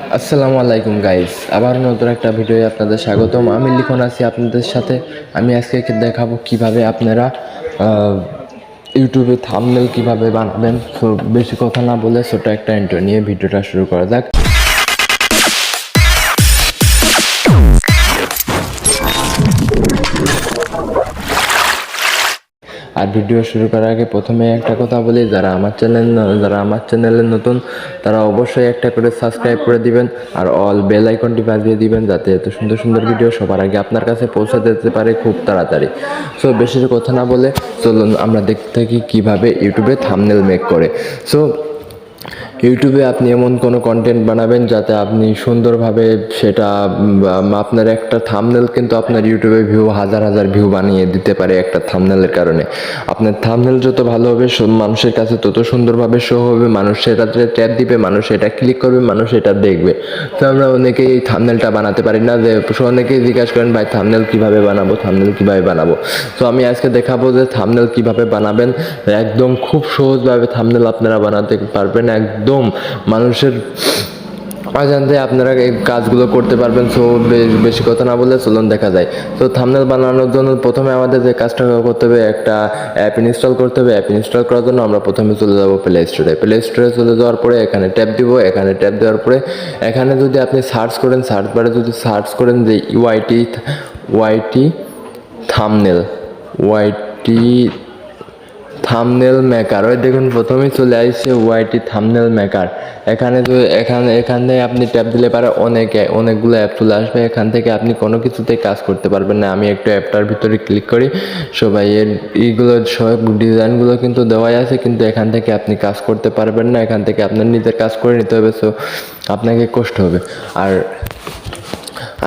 আসসালামু আলাইকুম গাইস, আবার নতুন একটা ভিডিওয়ে আপনাদের স্বাগতম। আমি লিখন আছি আপনাদের সাথে। আমি আজকে দেখাবো কিভাবে আপনারা ইউটিউবে থাম্বনেল কিভাবে বানাবেন। সো বেশি কথা না বলে ছোট একটা ইন্ট্রো নিয়ে ভিডিওটা শুরু করা যাক। আর ভিডিও শুরু করার আগে প্রথমে একটা কথা বলি, যারা আমার চ্যানেলে নতুন তারা অবশ্যই একটা করে সাবস্ক্রাইব করে দিবেন আর অল বেল আইকনটি বাজিয়ে দিবেন, যাতে এত সুন্দর সুন্দর ভিডিও সবার আগে আপনার কাছে পৌঁছে যেতে পারে খুব তাড়াতাড়ি। সো বেশি কথা না বলে চলুন আমরা দেখতে থাকি কিভাবে ইউটিউবে থাম্বনেল মেক করে। সো ইউটিউবে আপনি এমন কোনো কন্টেন্ট বানাবেন যাতে আপনি সুন্দরভাবে সেটা আপনার একটা থাম্বনেল কিন্তু আপনার ইউটিউবে হাজার হাজার ভিউ বানিয়ে দিতে পারে একটা থাম্বনেলের কারণে। আপনার থাম্বনেল যত ভালো হবে মানুষের কাছে তত সুন্দরভাবে শো হবে, মানুষ সেটাতে ট্যাপ দিবে, মানুষ এটা ক্লিক করবে, মানুষ এটা দেখবে। তো আমরা অনেকেই এই থাম্বনেলটা বানাতে পারি না, যে অনেকেই জিজ্ঞাসা করেন ভাই থাম্বনেল কীভাবে বানাবো। তো আমি আজকে দেখাবো যে থাম্বনেল কীভাবে বানাবেন। একদম খুব সহজভাবে থাম্বনেল আপনারা বানাতে পারবেন, একদম মানুষের অজান্তে আপনারা এই কাজগুলো করতে পারবেন। সো বেশি কথা না বলে চলুন দেখা যায়। তো থাম্বনেল বানানোর জন্য প্রথমে আমাদের যে কাজটা করতে হবে, একটা অ্যাপ ইনস্টল করতে হবে। অ্যাপ ইনস্টল করার জন্য আমরা প্রথমে চলে যাব প্লে স্টোরে চলে যাওয়ার পরে এখানে ট্যাপ দিব। এখানে ট্যাপ দেওয়ার পরে এখানে যদি আপনি সার্চ বারে যদি সার্চ করেন যে ওয়াইটি থাম্বনেল থাম্বনেল মেকার, ওই দেখুন প্রথমেই চলে আসছে ওয়াইটি থাম্বনেল মেকার। এখানে আপনি ট্যাপ দিলে পারে অনেকগুলো অ্যাপ চলে আসবে। এখান থেকে আপনি কোনো কিছুতে কাজ করতে পারবেন না। আমি একটু অ্যাপটার ভিতরে ক্লিক করি। সবাই এইগুলো সব ডিজাইনগুলো কিন্তু দেওয়াই আছে, কিন্তু এখান থেকে আপনি কাজ করতে পারবেন না। এখান থেকে আপনার নিজের কাজ করে নিতে হবে। সো আপনাকে কষ্ট হবে। আর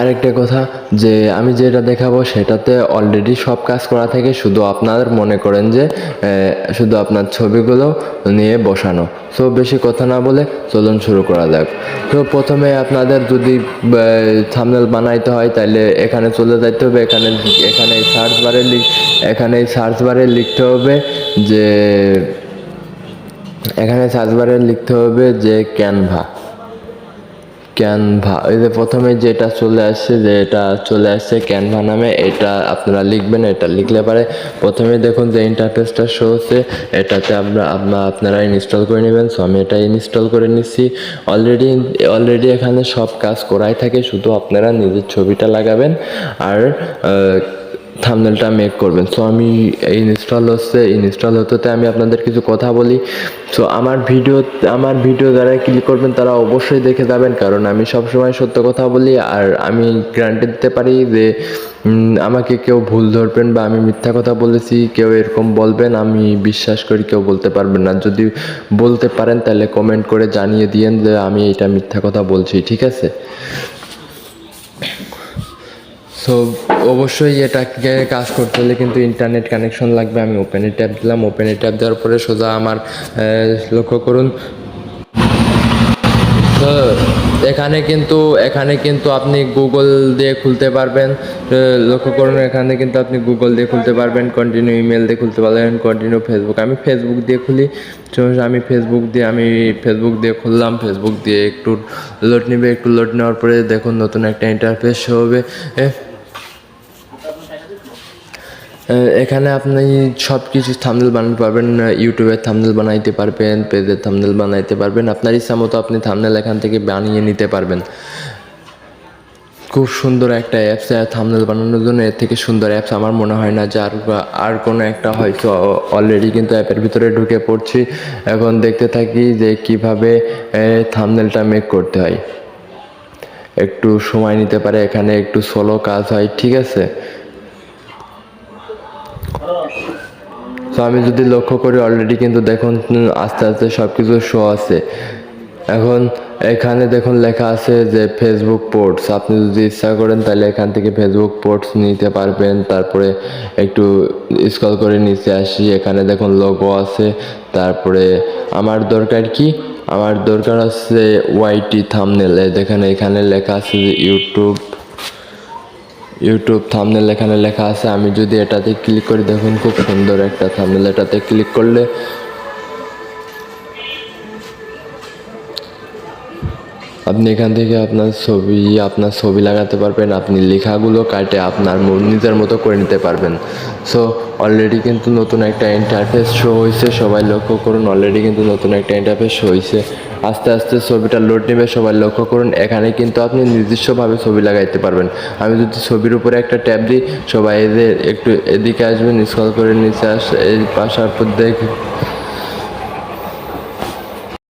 আরেকটা কথা, যে আমি যেটা দেখাবো সেটাতে অলরেডি সব কাজ করা থাকে, শুধু আপনার মনে করেন যে শুধু আপনার ছবিগুলো নিয়ে বসানো। সো বেশি কথা না বলে চলুন শুরু করা যাক। তো প্রথমে আপনাদের যদি থাম্বনেল বানাইতে হয় তাহলে এখানে চলে যাইতে হবে। এখানে সার্চ বারে লিখতে হবে যে ক্যানভা। ওই যে প্রথমে যেটা চলে আসছে ক্যানভা নামে, এটা আপনারা লিখবেন। এটা লিখলে পারে প্রথমে দেখুন যে ইন্টারফেসটা শো হচ্ছে, এটাতে আপনারা ইনস্টল করে নেবেন। সো আমি এটা ইনস্টল করে নিচ্ছি। অলরেডি এখানে সব কাজ করাই থাকে, শুধু আপনারা নিজের ছবিটা লাগাবেন আর থাম্বনেলটা মেক করবেন। সো আমি ইনস্টল হতে আমি আপনাদের কিছু কথা বলি। সো আমার ভিডিও যারা ক্লিক করবেন তারা অবশ্যই দেখে যাবেন, কারণ আমি সবসময় সত্য কথা বলি। আর আমি গ্যারান্টি দিতে পারি যে আমাকে কেউ ভুল ধরবেন বা আমি মিথ্যা কথা বলেছি কেউ এরকম বলবেন, আমি বিশ্বাস করি কেউ বলতে পারবেন না। যদি বলতে পারেন তাহলে কমেন্ট করে জানিয়ে দিয়েন যে আমি এটা মিথ্যা কথা বলছি, ঠিক আছে? সো অবশ্যই এটাকে কাজ করতে হলে কিন্তু ইন্টারনেট কানেকশন লাগবে। আমি ওপেনে ট্যাপ দিলাম। ওপেনে ট্যাপ দেওয়ার পরে সোজা আমার লক্ষ্য করুন, তো এখানে কিন্তু আপনি গুগল দিয়ে খুলতে পারবেন। লক্ষ্য করুন, এখানে কিন্তু আপনি গুগল দিয়ে খুলতে পারবেন, কন্টিনিউ ইমেল দিয়ে খুলতে পারবেন, কন্টিনিউ ফেসবুক। আমি ফেসবুক দিয়ে খুলি। আমি ফেসবুক দিয়ে খুললাম। ফেসবুক দিয়ে একটু লোড নেবে। একটু লোড নেওয়ার পরে দেখুন নতুন একটা ইন্টারফেস হবে। এখানে আপনি সব কিছু থাম্বনেল বানাতে পারবেন। ইউটিউবের থাম্বনেল বানাইতে পারবেন, পেজের থাম্বনেল বানাইতে পারবেন। আপনার ইচ্ছা মতো আপনি থাম্বনেল এখান থেকে বানিয়ে নিতে পারবেন। খুব সুন্দর একটা অ্যাপস থাম্বনেল বানানোর জন্য। এর থেকে সুন্দর অ্যাপস আমার মনে হয় না যে আর কোনো একটা হয়তো। অলরেডি কিন্তু অ্যাপের ভিতরে ঢুকে পড়ছি। এখন দেখতে থাকি যে কিভাবে থাম্বনেলটা মেক করতে হয়। একটু সময় নিতে পারে, এখানে একটু স্লো কাজ হয়, ঠিক আছে? তো আমি যদি লক্ষ্য করি অলরেডি কিন্তু দেখুন আস্তে আস্তে সব কিছু শো আছে। এখন এখানে দেখুন লেখা আছে যে ফেসবুক পোস্টস। আপনি যদি ইচ্ছা করেন তাহলে এখান থেকে ফেসবুক পোস্টস নিতে পারবেন। তারপরে একটু স্ক্রল করে নিচে আসি, এখানে দেখুন লোগো আছে। তারপরে আমার দরকার আছে ওয়াইটি থাম্বনেল। দেখেন এখানে লেখা আছে যে ইউটিউব থাম্বনেল এখানে লেখা আছে। আমি যদি এটাতে ক্লিক করি, দেখুন খুব সুন্দর একটা থাম্বনেল। এটাতে ক্লিক করলে আপনি এখান থেকে আপনার ছবি লাগাতে পারবেন, আপনি লেখাগুলো কাটে আপনার নিজের মতো করে নিতে পারবেন। সো অলরেডি কিন্তু নতুন একটা ইন্টারফেস শো হয়েছে, সবাই লক্ষ্য করুন। অলরেডি কিন্তু নতুন একটা ইন্টারফেস শো হয়েছে, আস্তে আস্তে ছবিটা লোড নেবে, সবাই লক্ষ্য করুন। এখানে কিন্তু আপনি নিজস্বভাবে ছবি লাগাইতে পারবেন। আমি যদি ছবির উপরে একটা ট্যাব দিই, সবাই এদের একটু এদিকে আসবেন, স্ক্রল করে নিচে এই আসার পর